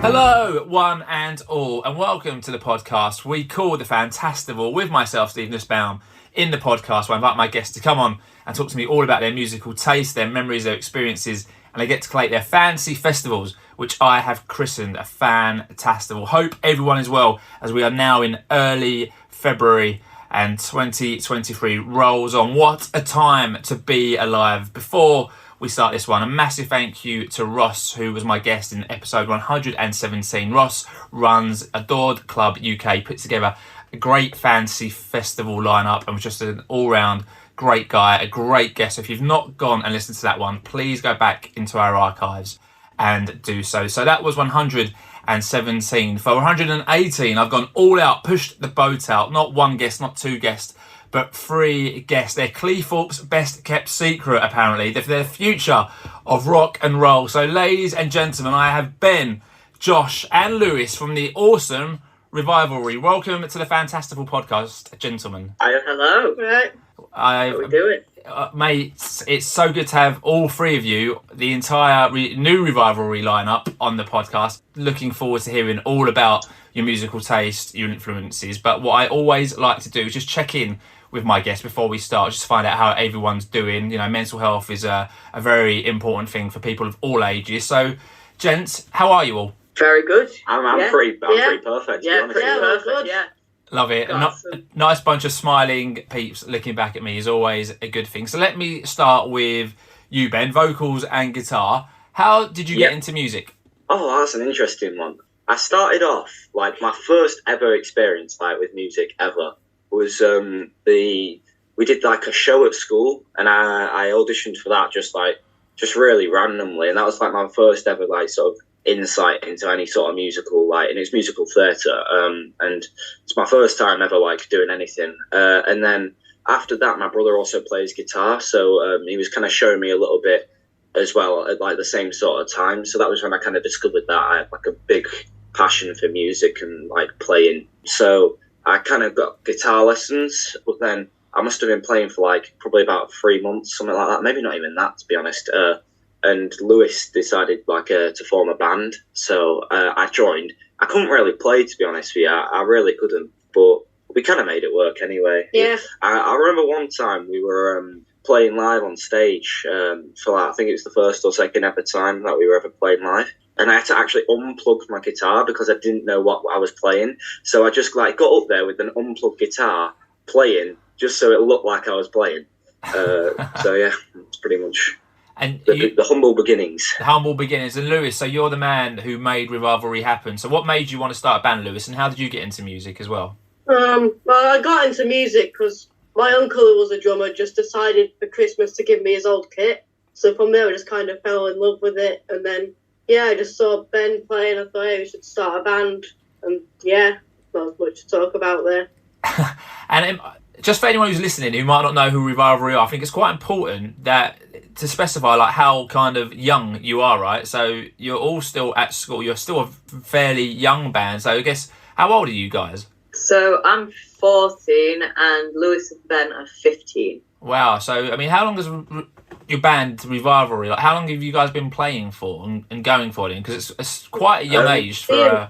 Hello, one and all, and welcome to the podcast we call the Fantastival with myself, Steve Nussbaum. In the podcast, where I invite my guests to come on and talk to me all about their musical taste, their memories, their experiences, and they get to collate their fancy festivals, which I have christened a Fantastival. Hope everyone is well, as we are now in early February and 2023 rolls on. What a time to be alive. Before we start this one, a massive thank you to Ross, who was my guest in episode 117. Ross runs Adored Club UK, puts together a great fantasy festival lineup, and was just an all-round great guy, a great guest. So if you've not gone and listened to that one, please go back into our archives and do so. So that was 117. For 118, I've gone all out, pushed the boat out. Not one guest, not two guests, but three guests. They're Cleethorpes' best kept secret, apparently. They're the future of rock and roll. So ladies and gentlemen, I have Ben, Josh and Lewis from the awesome Revivalry. Welcome to the Fantastival Podcast, gentlemen. Hello. Right. How we doing? Mate, it's so good to have all three of you, the entire new Revivalry lineup on the podcast. Looking forward to hearing all about your musical taste, your influences. But what I always like to do is just check in with my guests before we start, just to find out how everyone's doing. You know, mental health is a very important thing for people of all ages. So, gents, how are you all? Very good. I'm pretty perfect. Yeah, pretty perfect. Yeah. Love it. A nice bunch of smiling peeps looking back at me is always a good thing. So let me start with you, Ben, vocals and guitar. How did you get into music? Oh, that's an interesting one. I started off, my first ever experience, with music ever was, we did, a show at school, and I auditioned for that just really randomly, and that was, my first ever, sort of insight into any sort of musical, and it's musical theatre, and it's my first time ever doing anything, and then after that my brother also plays guitar, so he was kind of showing me a little bit as well at the same sort of time. So that was when I kind of discovered that I had a big passion for music and playing. So I kind of got guitar lessons, but then I must have been playing for probably about 3 months, something like that, maybe not even that, to be honest. And Lewis decided to form a band, so I joined. I couldn't really play, to be honest with you. I really couldn't, but we kind of made it work anyway. Yeah. I remember one time we were playing live on stage for I think it was the first or second ever time that we were ever playing live, and I had to actually unplug my guitar because I didn't know what I was playing. So I just got up there with an unplugged guitar playing just so it looked like I was playing. So yeah, it's pretty much. And the humble beginnings. The humble beginnings. And Lewis, so you're the man who made Revivalry happen. So what made you want to start a band, Lewis, and how did you get into music as well? Well, I got into music because my uncle, who was a drummer, just decided for Christmas to give me his old kit. So from there, I just kind of fell in love with it. And then, I just saw Ben playing. I thought, hey, we should start a band. And not much to talk about there. And just for anyone who's listening who might not know who Revivalry are, I think it's quite important to specify how kind of young you are, right? So you're all still at school. You're still a fairly young band. So I guess, how old are you guys? So I'm 14 and Lewis and Ben are 15. Wow. So, I mean, how long has your band Revivalry, how long have you guys been playing for and going for it? Because it's quite a young age for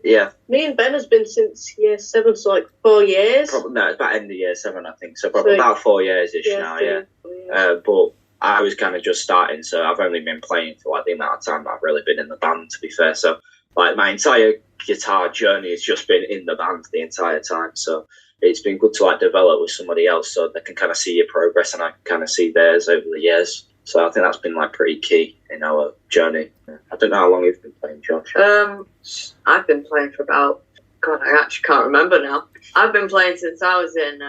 Yeah. Me and Ben has been since year 7, so 4 years. No, it's about end of year 7, I think. So probably about 4 years-ish now, but I was kind of just starting, so I've only been playing for the amount of time that I've really been in the band, to be fair. So my entire guitar journey has just been in the band the entire time. So it's been good to develop with somebody else so they can kind of see your progress and I can kind of see theirs over the years. So I think that's been pretty key in our journey. I don't know how long you've been playing, Josh. I've been playing for about, God, I actually can't remember now. I've been playing since I was in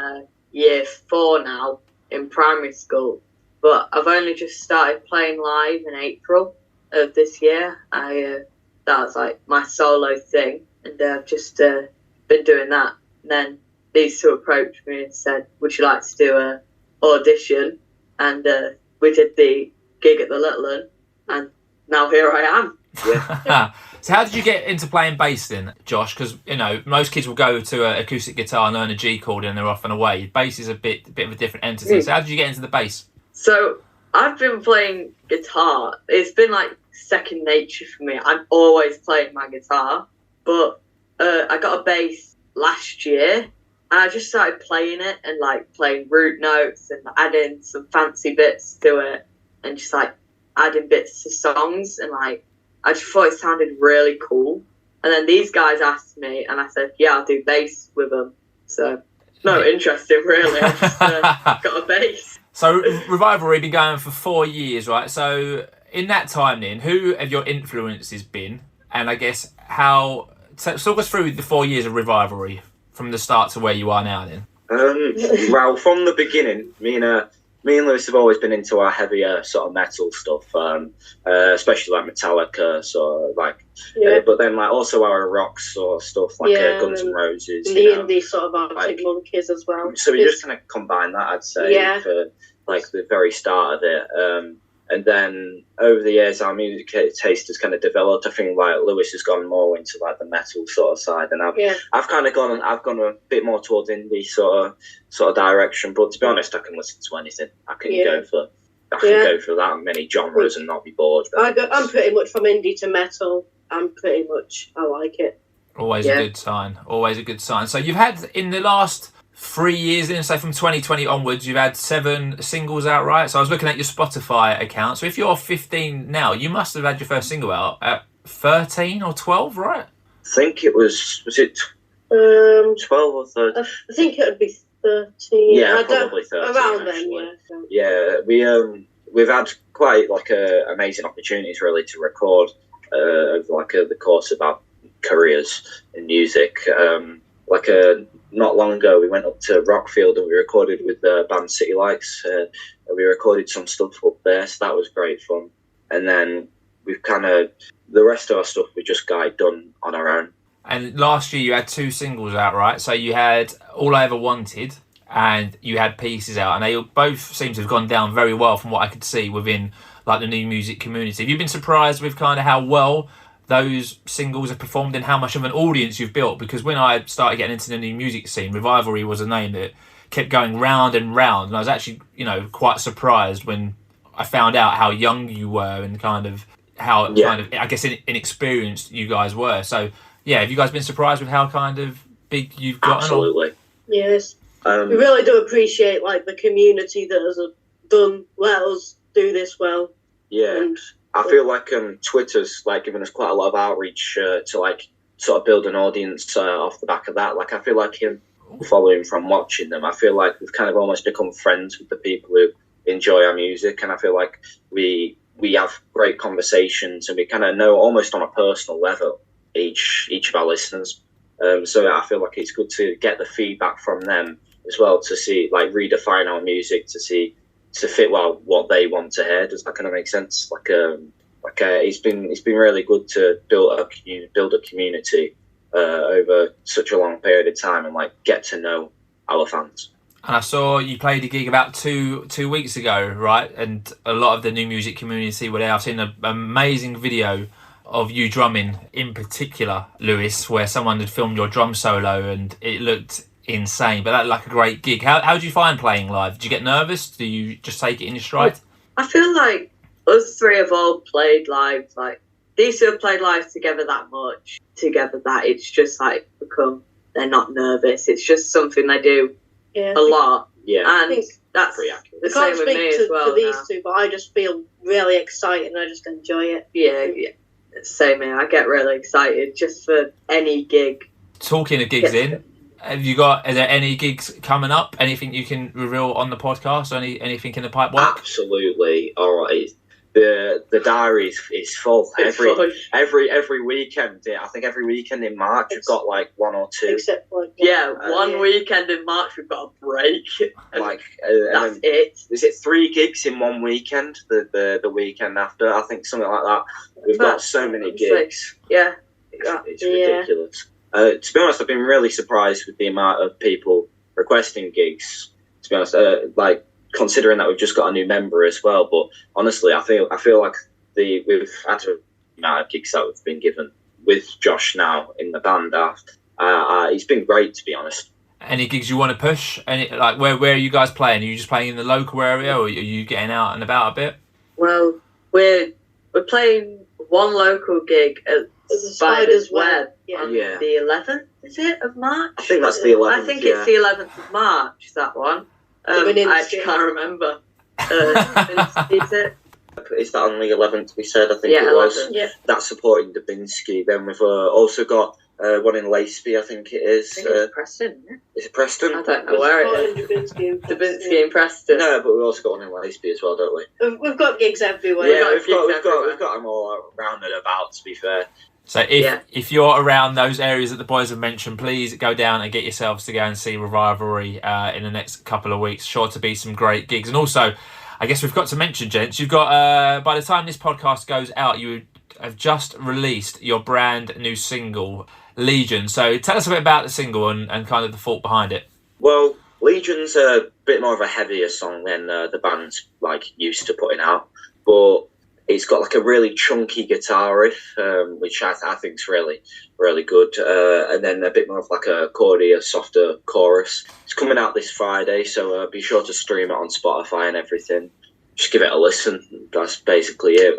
year 4 now in primary school, but I've only just started playing live in April of this year. That was my solo thing, and I've just been doing that. And then these two approached me and said, would you like to do an audition? And we did the gig at the Little Un, and now here I am. Yeah. So how did you get into playing bass then, Josh? Because, most kids will go to an acoustic guitar and learn a G chord and they're off and away. Bass is a bit of a different entity. So how did you get into the bass? So I've been playing guitar. It's been second nature for me. I'm always playing my guitar, but I got a bass last year, and I just started playing it and like playing root notes and adding some fancy bits to it, and just like adding bits to songs, and like I just thought it sounded really cool. And then these guys asked me, and I said, yeah, I'll do bass with them. So, no, interesting, really. I just got a bass. So, Revivalry been going for 4 years, right? So, in that time then, who have your influences been? And I guess talk us through the 4 years of Revivalry from the start to where you are now then. Well, from the beginning, me and Lewis have always been into our heavier sort of metal stuff, especially like Metallica, sort of like, but then like also our rock sort of stuff, like Guns N' Roses, the indie sort of Arctic Monkeys as well. So we just kind of combine that, I'd say, for like the very start of it. And then over the years, our music taste has kind of developed. I think like Lewis has gone more into like the metal sort of side, and I've kind of gone a bit more towards indie sort of direction. But to be honest, I can listen to anything. I can go for that many genres and not be bored. I'm pretty much from indie to metal. I like it. Always a good sign. Always a good sign. So you've had in the last 3 years in, so from 2020 onwards, you've had 7 singles out, right? So I was looking at your Spotify account. So if you're 15 now, you must have had your first single out at 13 or 12, right? I think it was it 12 or 13? I think it would be 13. Yeah, probably 13. Around actually. then, Yeah, we've had quite like amazing opportunities really to record over like the course of our careers in music. Not long ago, we went up to Rockfield and we recorded with the band City Lights. We recorded some stuff up there, so that was great fun. And then we've the rest of our stuff we just got done on our own. And last year you had 2 singles out, right? So you had All I Ever Wanted and you had Pieces out, and they both seem to have gone down very well from what I could see within like the new music community. Have you been surprised with kind of how well those singles have performed and how much of an audience you've built? Because when I started getting into the new music scene, Revivalry was a name that kept going round and round, and I was actually, quite surprised when I found out how young you were and kind of how I guess inexperienced you guys were. So have you guys been surprised with how kind of big you've gotten? Absolutely. Yes. We really do appreciate like the community that has let us do this well. Yeah. And I feel like Twitter's like given us quite a lot of outreach to like sort of build an audience off the back of that. Like I feel like following from watching them, I feel like we've kind of almost become friends with the people who enjoy our music, and I feel like we have great conversations and we kind of know almost on a personal level each of our listeners. So I feel like it's good to get the feedback from them as well, to see like redefine our music to fit what they want to hear. Does that kind of make sense? It's been really good to build a community over such a long period of time and like get to know our fans. And I saw you played a gig about two weeks ago, right? And a lot of the new music community were there. I've seen an amazing video of you drumming, in particular, Lewis, where someone had filmed your drum solo and it looked insane. But that looked like a great gig. How did you find playing live? Did you get nervous? Do you just take it in your stride? I feel like us three have all played live. Like these two have played live together that much, that it's just like they're not nervous. It's just something they do a lot. Yeah, and that's pretty accurate. The same with me as well. To these two, but I just feel really excited and I just enjoy it. Yeah. Same here. I get really excited just for any gig. Talking of gigs are there any gigs coming up? Anything you can reveal on the podcast? Or anything in the pipework? Absolutely. All right. The diary is full. Every weekend. I think every weekend in March we've got like 1 or 2. Except like one weekend in March we've got a break. Like that's it. Is it 3 gigs in one weekend? The weekend after, I think something like that. We've got so many gigs. Yeah, it's ridiculous. To be honest, I've been really surprised with the amount of people requesting gigs. To be honest, considering that we've just got a new member as well, but honestly, I feel like we've had a amount of gigs that we've been given with Josh now in the band. It's been great, to be honest. Any gigs you want to push? Where are you guys playing? Are you just playing in the local area, or are you getting out and about a bit? Well, we're we're playing one local gig at Spider's Web on the 11th, is it, of March? I think that's the 11th. I think it's the 11th of March, that one. I actually can't remember. Is it? Is that on the 11th we said? I think it was. 11th. Yeah. That's supporting Dubinsky. Then we've also got one in Laceby, I think it is. I think it's Preston, isn't it? Is it Preston? I don't know where it is. Dubinsky and Preston. No, but we've also got one in Laceby as well, don't we? We've got gigs everywhere. Yeah, we've got them all around and about, to be fair. So if you're around those areas that the boys have mentioned, please go down and get yourselves to go and see Revivalry in the next couple of weeks. Sure to be some great gigs. And also, I guess we've got to mention, gents, you've got, by the time this podcast goes out, you have just released your brand new single, Legion. So tell us a bit about the single and kind of the thought behind it. Well, Legion's a bit more of a heavier song than the band's like used to putting out, but it's got like a really chunky guitar riff, which I think is really, really good, and then a bit more of like a chordier, softer chorus. It's coming out this Friday, so be sure to stream it on Spotify and everything. Just give it a listen. That's basically it.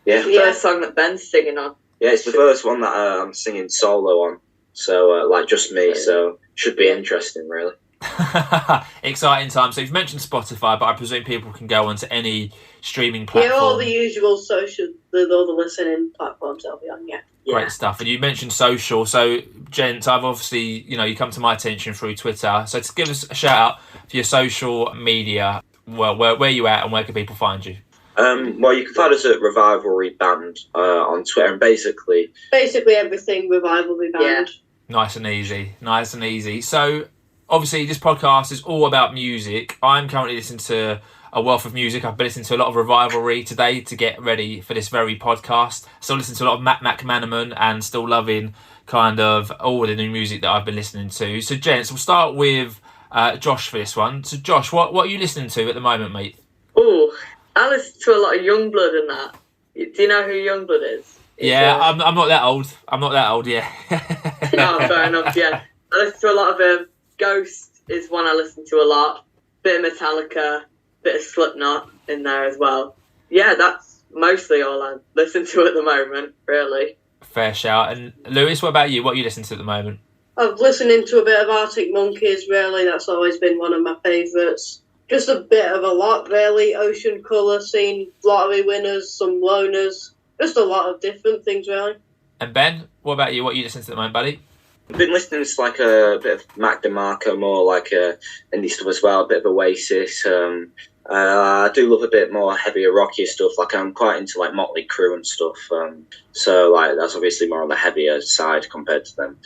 It's the first song that Ben's singing on. Yeah, it's the first one that I'm singing solo on, so like just me. So should be interesting, really. Exciting time. So you've mentioned Spotify, but I presume people can go onto any streaming platform. Yeah, all the usual social, all the listening platforms they'll be on. Yeah. Great stuff. And you mentioned social. So, gents, I've obviously, you come to my attention through Twitter. So to give us a shout out for your social media, well, where you at and where can people find you? Well, you can find us at Revivalry Band on Twitter, and basically everything Revivalry Band. Yeah. Nice and easy. So, obviously, this podcast is all about music. I'm currently listening to a wealth of music. I've been listening to a lot of Revivalry today to get ready for this very podcast. Still listening to a lot of Mac McManaman and still loving kind of all the new music that I've been listening to. So, gents, we'll start with Josh for this one. So, Josh, what are you listening to at the moment, mate? Oh, I listen to a lot of Youngblood and that. Do you know who Youngblood is? Yeah, I'm not that old, yeah. Oh, fair enough, yeah. I listen to a lot of Ghost is one I listen to a lot. Bit of Metallica, bit of Slipknot in there as well. Yeah, that's mostly all I listen to at the moment, really. Fair shout. And Lewis, what about you? What are you listening to at the moment? I'm listening to a bit of Arctic Monkeys, really. That's always been one of my favourites. Just a bit of a lot, really. Ocean Colour, seen lottery winners, some loners. Just a lot of different things, really. And Ben, what about you? What are you listening to at the moment, buddy? I've been listening to like a bit of Mac DeMarco, more like indie stuff as well, a bit of Oasis. I do love a bit more heavier, rockier stuff. Like I'm quite into like Motley Crue and stuff. So like that's obviously more on the heavier side compared to them,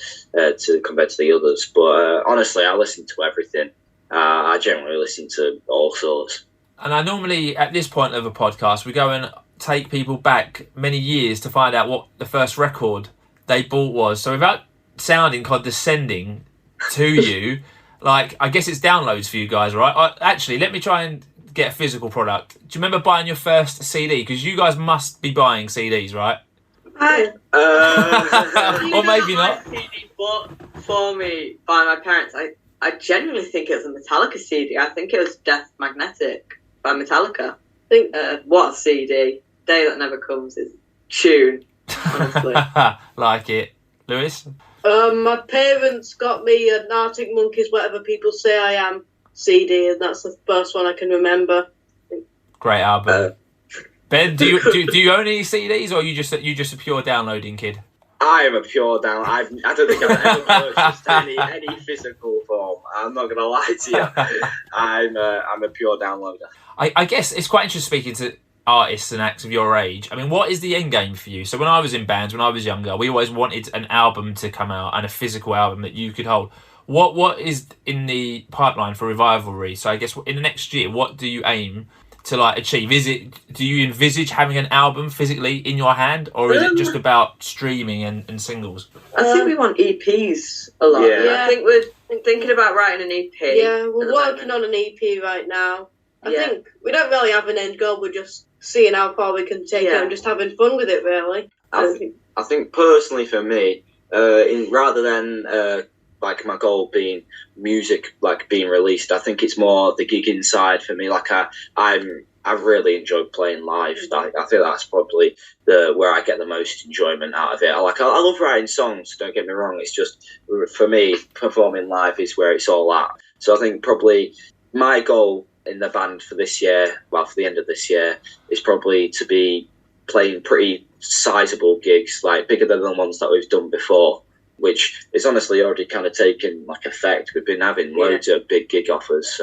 compared to the others. But honestly, I listen to everything. I generally listen to all sorts. And I normally, at this point of a podcast, we go and take people back many years to find out what the first record they bought was. So without sounding condescending to you, like, I guess it's downloads for you guys, right? Actually, let me try and get a physical product. Do you remember buying your first CD? Because you guys must be buying CDs, right? Or maybe not. CD bought for me by my parents. I genuinely think it was a Metallica CD. I think it was Death Magnetic by Metallica. I think, what a CD. Day That Never Comes is tune, honestly. Like it. Lewis? My parents got me an Arctic Monkeys, Whatever People Say I Am CD, and that's the first one I can remember. Great album. Ben, do you own any CDs, or are you just a pure downloading kid? I am a pure down. I don't think I've ever purchased any physical form. I'm not going to lie to you. I'm a pure downloader. I guess it's quite interesting speaking to artists and acts of your age. I mean, what is the end game for you? So when I was in bands, when I was younger, we always wanted an album to come out and a physical album that you could hold. What is in the pipeline for Revivalry? So I guess in the next year, what do you aim to achieve? Do you envisage having an album physically in your hand, or is it just about streaming and singles? I think we want EPs a lot. Yeah. I think we're thinking about writing an EP. Yeah, we're working on an EP right now. I think we don't really have an end goal. We're just seeing how far we can take it and just having fun with it, really. I think personally for me, rather than like my goal being music being released, I think it's more the gigging side for me. Like I'm I really enjoyed playing live. I think that's probably where I get the most enjoyment out of it. I love writing songs, don't get me wrong. It's just, for me, performing live is where it's all at. So I think probably my goal in the band for this year, well, for the end of this year, is probably to be playing pretty sizable gigs, like bigger than the ones that we've done before, which is honestly already kind of taken like effect. We've been having loads of big gig offers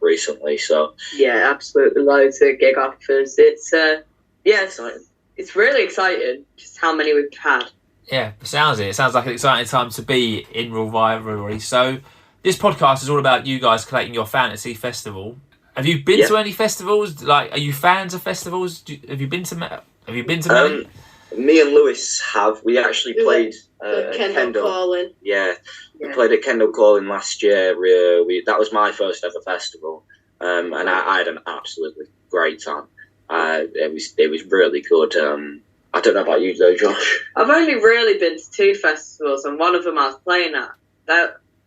recently, so yeah, absolutely loads of gig offers. It's it's really exciting just how many we've had. Yeah, it sounds like an exciting time to be in Revivalry. So this podcast is all about you guys collecting your fantasy festival. Have you been to any festivals? Like, are you fans of festivals? Have you been to many? Me and Lewis have. We actually played Kendall Calling. Yeah, we played at Kendall Calling last year. That was my first ever festival, and I had an absolutely great time. It was really good. I don't know about you though, Josh. I've only really been to 2 festivals, and one of them I was playing at.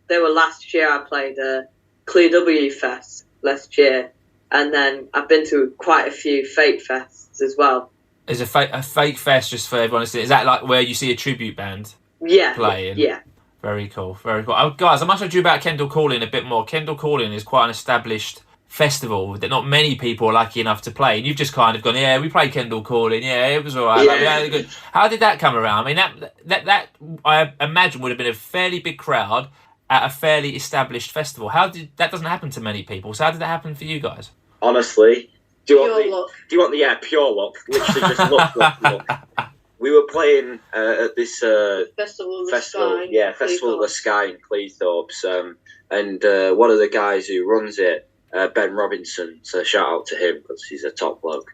They were last year. I played Cleethorpes Fest last year, and then I've been to quite a few fake fests as well. Is a fake fest, just for everyone to see? Is that like where you see a tribute band playing? Yeah. Very cool, very cool. Guys, I must have you about Kendall Calling a bit more. Kendall Calling is quite an established festival that not many people are lucky enough to play. And you've just kind of gone, yeah, we played Kendall Calling, yeah, it was all right. Like, good. How did that come around? I mean, that I imagine would have been a fairly big crowd at a fairly established festival. That doesn't happen to many people. So how did that happen for you guys? Honestly, do you want the pure luck? Literally just luck. We were playing at this Festival of the Sky in Cleethorpes, and one of the guys who runs it, Ben Robinson, so shout out to him because he's a top bloke.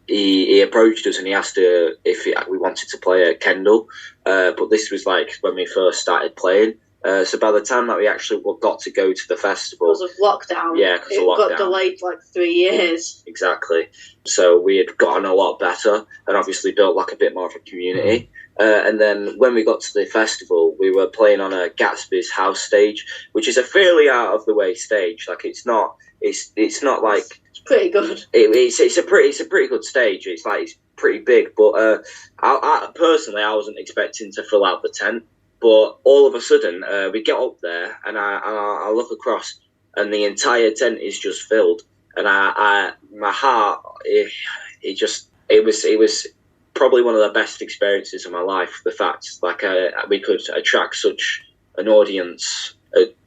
He approached us and he asked if we wanted to play at Kendall, but this was like when we first started playing. So by the time that we actually got to go to the festival, because of lockdown, it got delayed like 3 years. Exactly. So we had gotten a lot better and obviously built like a bit more of a community. And then when we got to the festival, we were playing on a Gatsby's house stage, which is a fairly out of the way stage. Like it's not like it's pretty good. It's a pretty good stage. It's pretty big, but I personally wasn't expecting to fill out the tent. But all of a sudden, we get up there, and I look across, and the entire tent is just filled. And my heart, it was probably one of the best experiences of my life. The fact we could attract such an audience,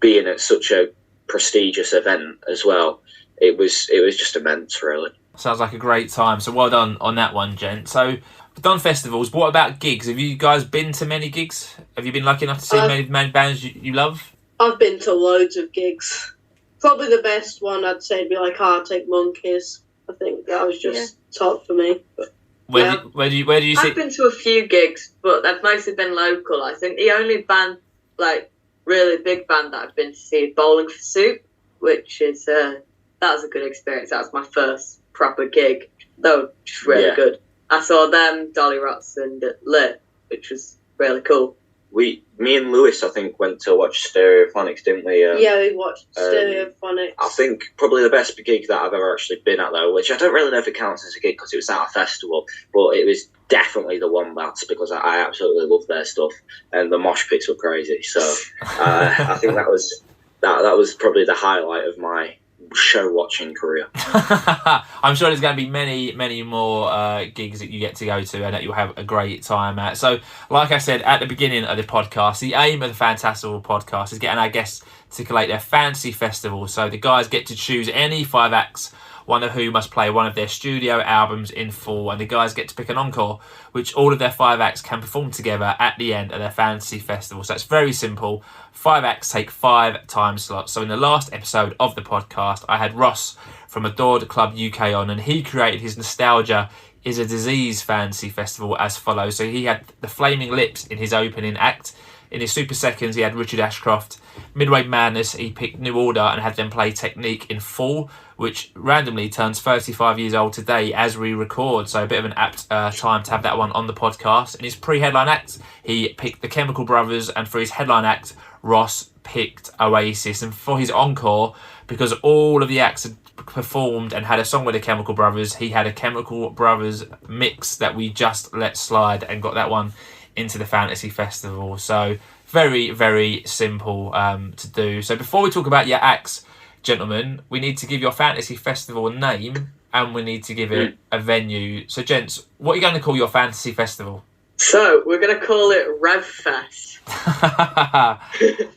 being at such a prestigious event as well. It was just immense, really. Sounds like a great time. So well done on that one, gent. So we've done festivals. What about gigs? Have you guys been to many gigs? Have you been lucky enough to see many bands you love? I've been to loads of gigs. Probably the best one I'd say would be like Arctic Monkeys. I think that was just top for me. But, where do you see? I've been to a few gigs, but they've mostly been local. I think the only band, like really big band that I've been to see is Bowling for Soup, which is that was a good experience. That was my first proper gig. They were just really good. I saw them, Dolly Rots and Lit, which was really cool. Me and Lewis, I think, went to watch Stereophonics, didn't we? We watched Stereophonics. I think probably the best gig that I've ever actually been at, though, which I don't really know if it counts as a gig because it was at a festival, but it was definitely the Wombats because I absolutely love their stuff and the mosh pits were crazy. So I think that was probably the highlight of my show watching career. I'm sure there's going to be many more gigs that you get to go to and that you'll have a great time at. So like I said at the beginning of the podcast, the aim of the Fantastival Podcast is getting our guests to collate their fantasy festival. So the guys get to choose any 5 acts, one of who must play one of their studio albums in full, and the guys get to pick an encore which all of their 5 acts can perform together at the end of their fantasy festival. So it's very simple. 5 acts take 5 time slots. So in the last episode of the podcast, I had Ross from Adored Club UK on, and he created his Nostalgia is a Disease fantasy festival as follows. So he had the Flaming Lips in his opening act. In his Super Seconds, he had Richard Ashcroft. Midway Madness, he picked New Order and had them play Technique in full, which randomly turns 35 years old today as we record. So a bit of an apt time to have that one on the podcast. In his pre-headline act, he picked the Chemical Brothers, and for his headline act, Ross picked Oasis. And for his encore, because all of the acts had performed and had a song with the Chemical Brothers. He had a Chemical Brothers mix that we just let slide and got that one into the Fantasy Festival. So very, very simple to do. So before we talk about your acts, gentlemen, we need to give your Fantasy Festival a name and we need to give it a venue. So, gents, what are you going to call your Fantasy Festival? So, we're going to call it RevFest.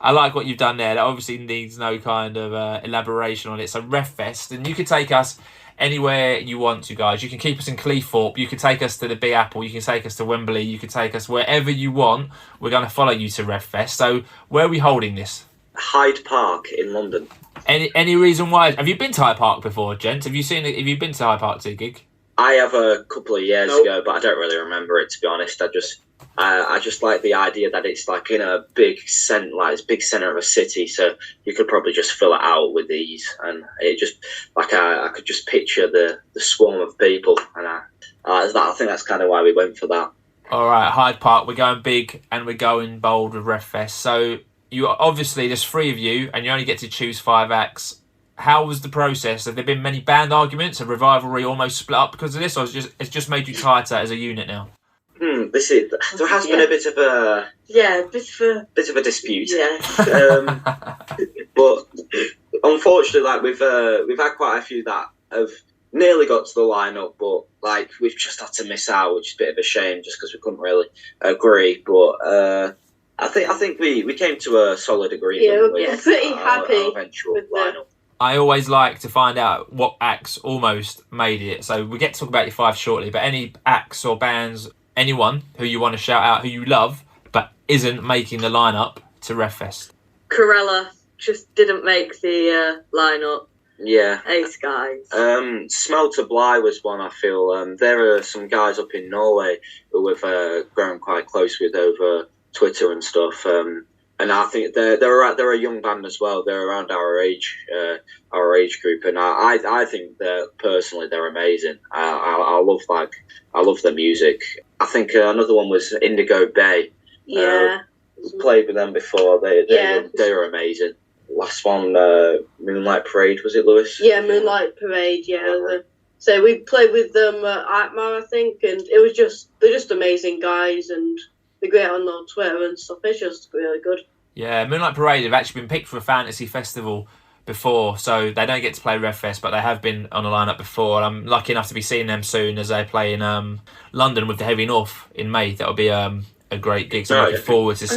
I like what you've done there. That obviously needs no kind of elaboration on it. So, RevFest, and you can take us anywhere you want to, guys. You can keep us in Cleethorpes. You can take us to the Big Apple. You can take us to Wembley. You can take us wherever you want. We're going to follow you to RevFest. So, where are we holding this? Hyde Park in London. Any reason why? Have you been to Hyde Park before, gents? Have you been to Hyde Park to a gig? I have a couple of years ago, but I don't really remember it, to be honest. I just like the idea that it's like in a big centre of a city, so you could probably just fill it out with ease, and it just like I could just picture the swarm of people, and I think that's kind of why we went for that. All right, Hyde Park. We're going big and we're going bold with RevFest. So you obviously there's 3 of you, and you only get to choose 5 acts. How was the process? Have there been many band arguments? Have Revivalry almost split up because of this, or it's just made you tighter as a unit now? There has been a bit of a dispute. Yeah. But unfortunately, like we've had quite a few that have nearly got to the lineup, but like we've just had to miss out, which is a bit of a shame, just because we couldn't really agree. But I think we came to a solid agreement. Yeah, we're pretty happy our eventual with lineup. I always like to find out what acts almost made it. So we get to talk about your 5 shortly, but any acts or bands, anyone who you want to shout out, who you love, but isn't making the lineup to RevFest. Corella just didn't make the lineup. Yeah. Ace guys. Smell to Bly was one, I feel. There are some guys up in Norway who we've grown quite close with over Twitter and stuff. And I think they're a young band as well. They're around our age group, and I think that personally they're amazing. I love their music. I think another one was Indigo Bay. Yeah, played with them before. They were amazing. Last one, Moonlight Parade, was it, Lewis? Yeah, Moonlight Parade. Yeah. So we played with them at Atma, I think, and they're just amazing guys, and they're great on their Twitter and stuff. It's just really good. Yeah, Moonlight Parade have actually been picked for a fantasy festival before, so they don't get to play RevFest, but they have been on a lineup before, and I'm lucky enough to be seeing them soon as they play in London with the Heavy North in May. That'll be a great gig, so I'm looking forward to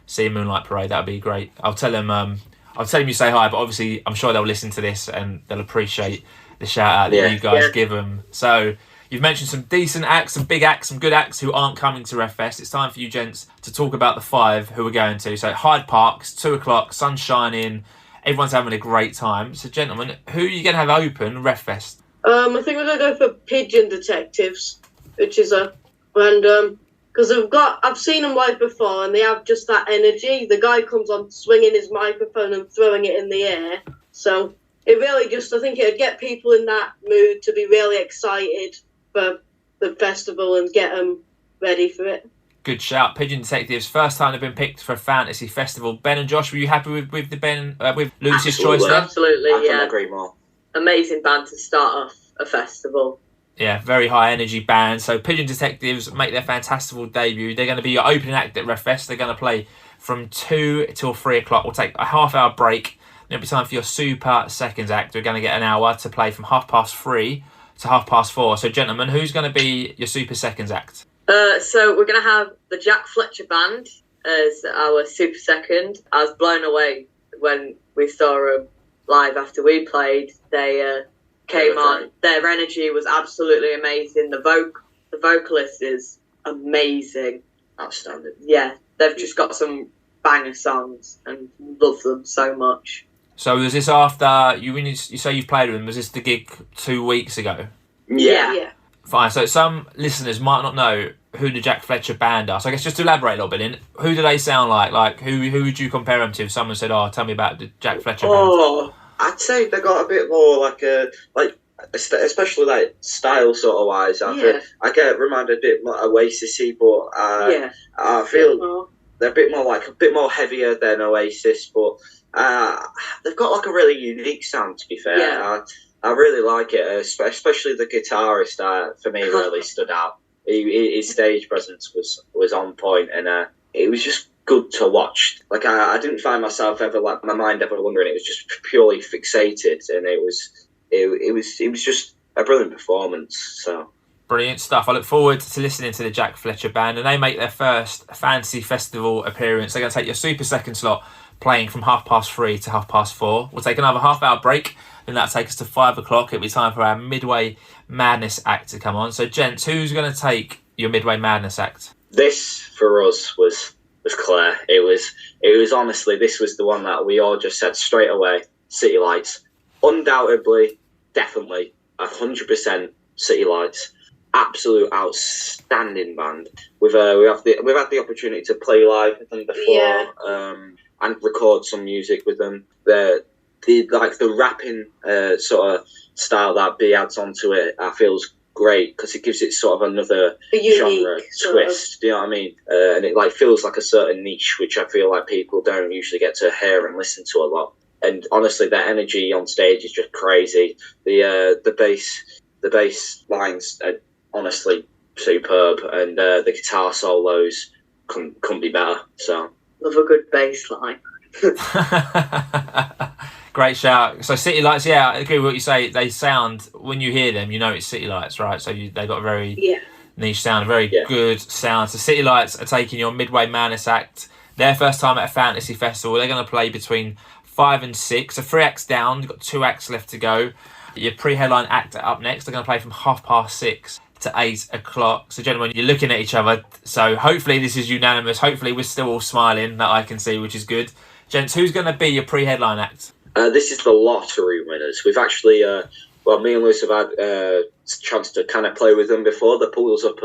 seeing Moonlight Parade. That'll be great. I'll tell them you say hi, but obviously I'm sure they'll listen to this and they'll appreciate the shout out that you guys give them. So you've mentioned some decent acts, some big acts, some good acts who aren't coming to RevFest. It's time for you gents to talk about the 5 who we're going to. So Hyde Park, it's 2:00, sun's shining, everyone's having a great time. So gentlemen, who are you going to have open RevFest? I think we're going to go for Pigeon Detectives, which is a random, because I've seen them live before and they have just that energy. The guy comes on swinging his microphone and throwing it in the air. So it really I think it'd get people in that mood to be really excited for the festival and get them ready for it. Good shout. Pigeon Detectives, first time they've been picked for a fantasy festival. Ben and Josh, were you happy with Lewis's choice there? Absolutely, I couldn't agree more. Amazing band to start off a festival. Yeah, very high energy band. So Pigeon Detectives make their Fantastival debut. They're going to be your opening act at RevFest. They're going to play from 2 till 3 o'clock. We'll take a half-hour break. Then it'll be time for your super seconds act. We're going to get an hour to play from 3:30 to 4:30. So, gentlemen, who's going to be your super seconds act? So we're going to have the Jack Fletcher Band as our super second. I was blown away when we saw them live after we played. They came on. Their energy was absolutely amazing. The vocalist is amazing. Outstanding. Yeah, they've just got some banger songs and love them so much. So was this after you say you've played with them? Was this the gig 2 weeks ago? Yeah. Fine. So some listeners might not know who the Jack Fletcher Band are. So I guess just to elaborate a little bit, who do they sound like? Like who would you compare them to? If someone said, "Oh, tell me about the Jack Fletcher Band." I'd say they got a bit more especially like style sort of wise. I get reminded a bit more Oasis-y, but I feel they're a bit more heavier than Oasis, but they've got like a really unique sound. To be fair, I really like it, especially the guitarist. For me, really stood out. His stage presence was on point, and it was just good to watch. Like I didn't find myself ever like my mind ever wandering. It was just purely fixated, and it was just a brilliant performance. So. Brilliant stuff. I look forward to listening to the Jack Fletcher Band, and they make their first Fantasy Festival appearance. They're going to take your Super Second slot, playing from 3:30 to 4:30. We'll take another half-hour break, and that'll take us to 5 o'clock. It'll be time for our Midway Madness act to come on. So, gents, who's going to take your Midway Madness act? This, for us, was Claire. It was honestly, this was the one that we all just said straight away, City Lights. Undoubtedly, definitely, 100% City Lights. Absolute outstanding band. We've had the opportunity to play live with them before, and record some music with them. The rapping sort of style that B adds onto it, I feel is great because it gives it sort of another genre twist. Do you know what I mean? And it like feels like a certain niche, which I feel like people don't usually get to hear and listen to a lot. And honestly, their energy on stage is just crazy. The bass lines are honestly superb, and the guitar solos couldn't be better. So love a good bass line. Great shout. So City Lights, yeah, I agree with what you say. They sound, when you hear them, you know it's City Lights, right? So they got a very niche sound, a very good sound. So City Lights are taking your Midway Madness act. Their first time at a fantasy festival. They're going to play between 5 and 6. So 3 acts down. You've got 2 acts left to go. Your pre-headline act up next. They're going to play from 6:30 to 8 o'clock. So gentlemen, you're looking at each other. So hopefully this is unanimous. Hopefully we're still all smiling, that I can see, which is good. Gents, who's going to be your pre-headline act? This is the lottery winners. We've actually, me and Lewis have had a chance to kind of play with them before. They pulled us up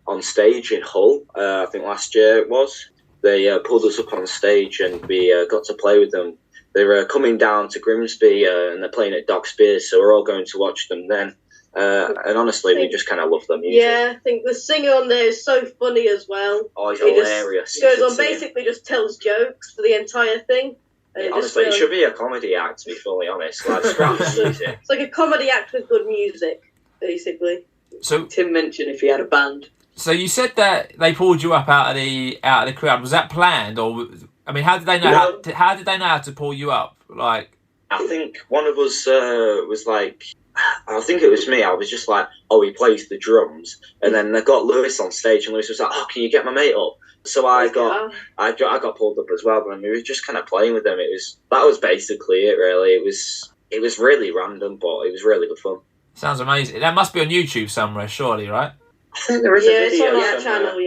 on stage in Hull. I think last year it was. They pulled us up on stage and we got to play with them. They're coming down to Grimsby and they're playing at Dock Spears, so we're all going to watch them then. And honestly, we just kind of love their music. Yeah, I think the singer on there is so funny as well. Oh, he's hilarious. He goes on, basically just tells jokes for the entire thing. Honestly, it should be a comedy act, to be fully honest. Like, scrap the music. It's like a comedy act with good music, basically. So Tim mentioned if he had a band. So you said that they pulled you up out of the crowd. Was that planned, or I mean, how did they know? How did they know how to pull you up? Like, I think one of us was like, I think it was me. I was just like, oh, he plays the drums, and then they got Lewis on stage, and Lewis was like, oh, can you get my mate up? So I got pulled up as well, and we were just kind of playing with them. That was basically it, really. It was really random, but it was really good fun. Sounds amazing. That must be on YouTube somewhere, surely, right? I think there is a video. It's on our channel.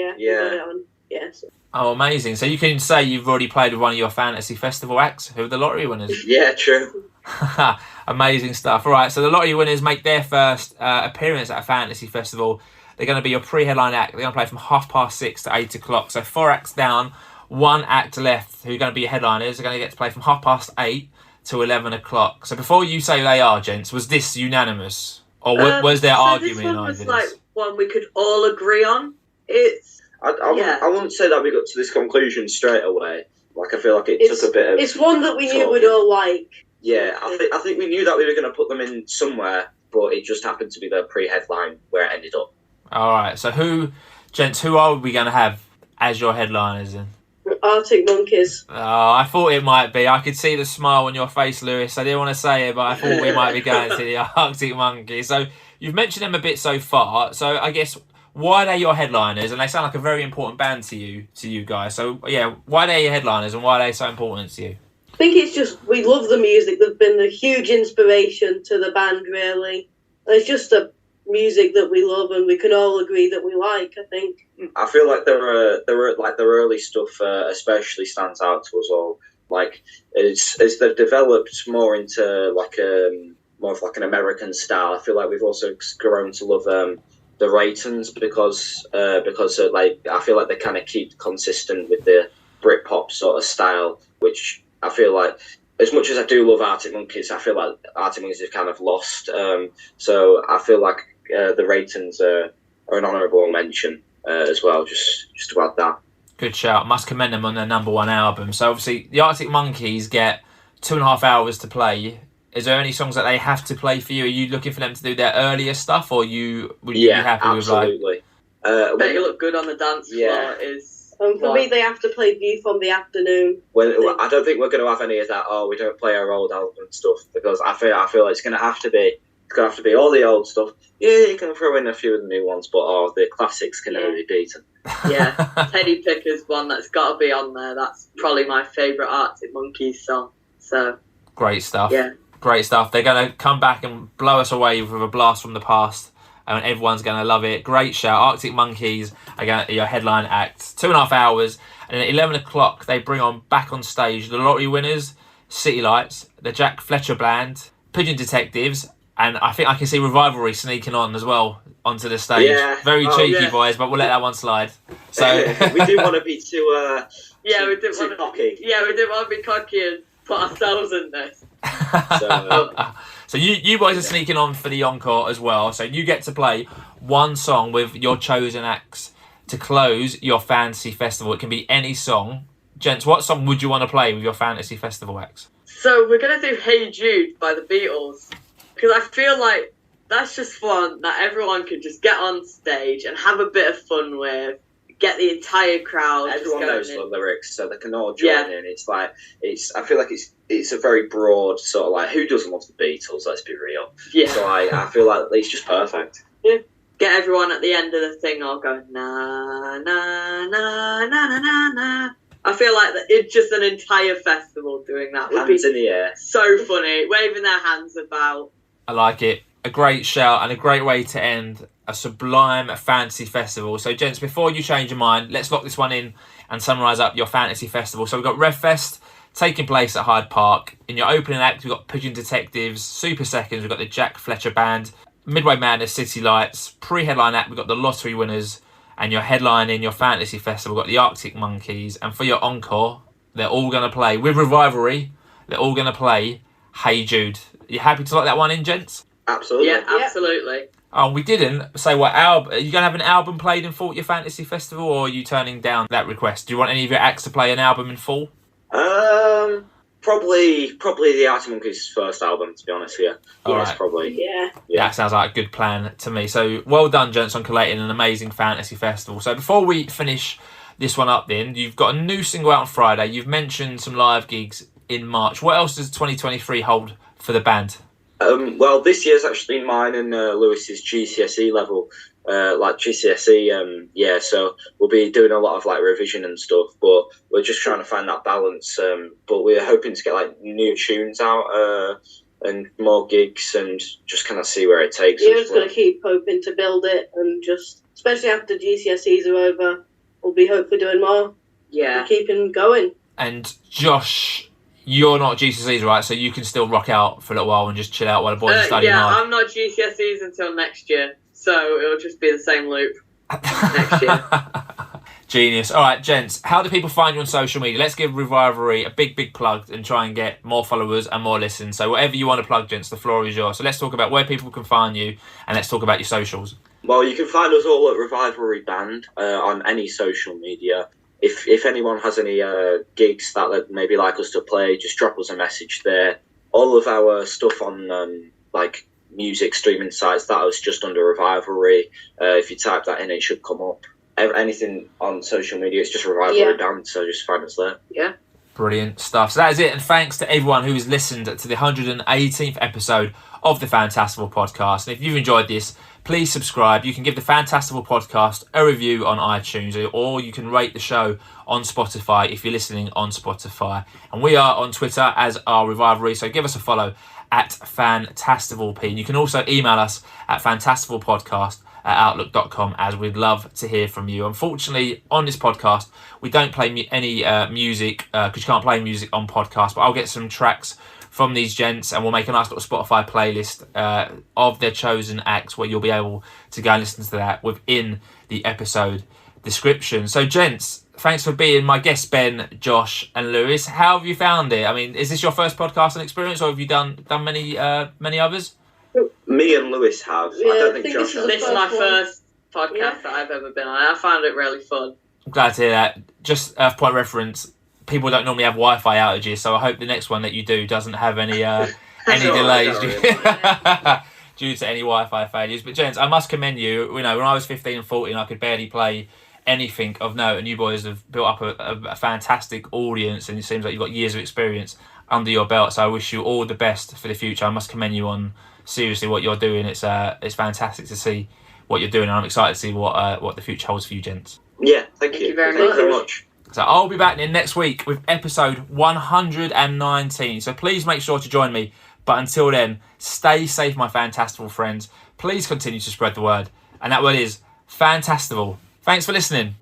Yeah. Oh, amazing! So you can say you've already played with one of your fantasy festival acts, who are the lottery winners. Yeah, true. Amazing stuff. All right, so the lottery winners make their first appearance at a fantasy festival. They're going to be your pre-headline act. They're going to play from 6:30 to 8 o'clock. So 4 acts down, 1 act left. Who are going to be your headliners? They're going to get to play from 8:30 to 11 o'clock. So before you say they are, gents, was this unanimous, or was there argument over this? This one was like one we could all agree on. I wouldn't say that we got to this conclusion straight away. Like, I feel like it took a bit of... It's one that we knew we'd all like. Yeah, I think we knew that we were going to put them in somewhere, but it just happened to be the pre-headline where it ended up. All right, so who are we going to have as your headliners then? Arctic Monkeys. Oh, I thought it might be. I could see the smile on your face, Lewis. I didn't want to say it, but I thought we might be going to the Arctic Monkeys. So you've mentioned them a bit so far. So I guess, why are they your headliners? And they sound like a very important band to you guys. So yeah, why are they your headliners and why are they so important to you? I think it's just, we love the music. They've been a huge inspiration to the band, really. And it's just a music that we love and we can all agree that we like, I think. I feel like their early stuff especially stands out to us all. Like, as they've developed more into more of an American style, I feel like we've also grown to love the Raytons because I feel like they kind of keep consistent with the Britpop sort of style, which I feel like, as much as I do love Arctic Monkeys, I feel like Arctic Monkeys have kind of lost. So I feel like the Raytons are an honourable mention as well, just to add that. Good shout. Must commend them on their #1 album. So obviously the Arctic Monkeys get 2.5 hours to play. Is there any songs that they have to play for you? Are you looking for them to do their earlier stuff, or would you be happy absolutely. with like... you look good on the dance floor is... for me, they have to play View from the Afternoon. I don't think we're going to have any of that. We don't play our old album and stuff, because I feel like it's going to have to be. It's going to have to be all the old stuff. Yeah, you can throw in a few of the new ones, but the classics can never be beaten. Yeah, Teddy Picker's one that's got to be on there. That's probably my favourite Arctic Monkeys song. So great stuff. Yeah, great stuff. They're going to come back and blow us away with a blast from the past, and everyone's going to love it. Great show. Arctic Monkeys are your headline act. 2.5 hours, and at 11 o'clock they bring on back on stage the lottery winners, City Lights, the Jack Fletcher Band, Pigeon Detectives, and I think I can see Revivalry sneaking on as well onto the stage. Yeah. Very cheeky, boys, but we'll let that one slide. So we do want to be too we didn't cocky. Yeah, we didn't want to be cocky and put ourselves in this. So you boys are sneaking on for the encore as well. So you get to play one song with your chosen acts to close your fantasy festival. It can be any song. Gents, what song would you want to play with your fantasy festival acts? So we're going to do Hey Jude by the Beatles, because I feel like that's just one that everyone could just get on stage and have a bit of fun with, get the entire crowd. Everyone knows the lyrics, so they can all join in. It's like, I feel like it's a very broad sort of like, who doesn't love the Beatles, let's be real. Yeah. So I feel like it's just perfect. Yeah. Get everyone at the end of the thing all going, na, na, na, na, na, na, na. I feel like it's just an entire festival doing that. Hands in the air. So funny, waving their hands about. I like it. A great shout and a great way to end a sublime fantasy festival. So, gents, before you change your mind, let's lock this one in and summarise up your fantasy festival. So we've got RevFest taking place at Hyde Park. In your opening act, we've got Pigeon Detectives. Super Seconds, we've got the Jack Fletcher Band. Midway Madness, City Lights. Pre-headline act, we've got the Lottery Winners. And your headline in your fantasy festival, we've got the Arctic Monkeys. And for your encore, they're all going to play, with Revivalry, they're all going to play Hey Jude. Are you happy to lock that one in, gents? Absolutely. Yeah, absolutely. Oh, we didn't say what album. Are you going to have an album played in full at your fantasy festival, or are you turning down that request? Do you want any of your acts to play an album in full? Probably the Arctic Monkeys' first album, to be honest with you. Yes, probably. Yeah. That sounds like a good plan to me. So well done, gents, on collating an amazing fantasy festival. So before we finish this one up then, you've got a new single out on Friday. You've mentioned some live gigs in March. What else does 2023 hold for the band? Well, this year's actually mine and Lewis's GCSE level, GCSE. So we'll be doing a lot of like revision and stuff, but we're just trying to find that balance. But we're hoping to get like new tunes out and more gigs and just kind of see where it takes us. We're just going to keep hoping to build it, and just, especially after GCSEs are over, we'll be hopefully doing more. Yeah. And keeping going. And Josh, you're not GCSEs, right? So you can still rock out for a little while and just chill out while the boys are studying hard. I'm not GCSEs until next year, so it'll just be the same loop next year. Genius. All right, gents, how do people find you on social media? Let's give Revivalry a big plug and try and get more followers and more listens. So whatever you want to plug, gents, the floor is yours. So let's talk about where people can find you, and let's talk about your socials. Well, you can find us all at Revivalry Band on any social media. If anyone has any gigs that they'd maybe like us to play, just drop us a message there. All of our stuff on like music streaming sites, that was just under Revivalry. If you type that in, it should come up. Anything on social media, it's just Revivalry Band, so just find us there. Yeah. Brilliant stuff. So that is it, and thanks to everyone who has listened to the 118th episode of the Fantastival Podcast. And if you've enjoyed this, please subscribe. You can give the Fantastival Podcast a review on iTunes, or you can rate the show on Spotify if you're listening on Spotify. And we are on Twitter as our Revivalry, so give us a follow at FantastivalP. And you can also email us at fantastivalpodcast@outlook.com, as we'd love to hear from you. Unfortunately, on this podcast, we don't play any music because you can't play music on podcasts, but I'll get some tracks from these gents and we'll make a nice little Spotify playlist of their chosen acts, where you'll be able to go and listen to that within the episode description. So, gents, thanks for being my guests, Ben, Josh and Lewis. How have you found it? I mean, is this your first podcasting experience, or have you done many others? Me and Lewis have. Yeah, I don't think Josh has. This is my first podcast that I've ever been on. I found it really fun. I'm glad to hear that. Just for point of reference, people don't normally have Wi-Fi outages, so I hope the next one that you do doesn't have any any Sure, delays I due to any Wi-Fi failures. But gents, I must commend you. You know, when I was 15 and 14, I could barely play anything of note, and you boys have built up a fantastic audience, and it seems like you've got years of experience under your belt. So I wish you all the best for the future. I must commend you on seriously what you're doing. It's fantastic to see what you're doing, and I'm excited to see what the future holds for you, gents. Yeah, thank you you. very Thank you very much. much. So I'll be back in next week with episode 119. So please make sure to join me. But until then, stay safe, my Fantastival friends. Please continue to spread the word. And that word is Fantastival. Thanks for listening.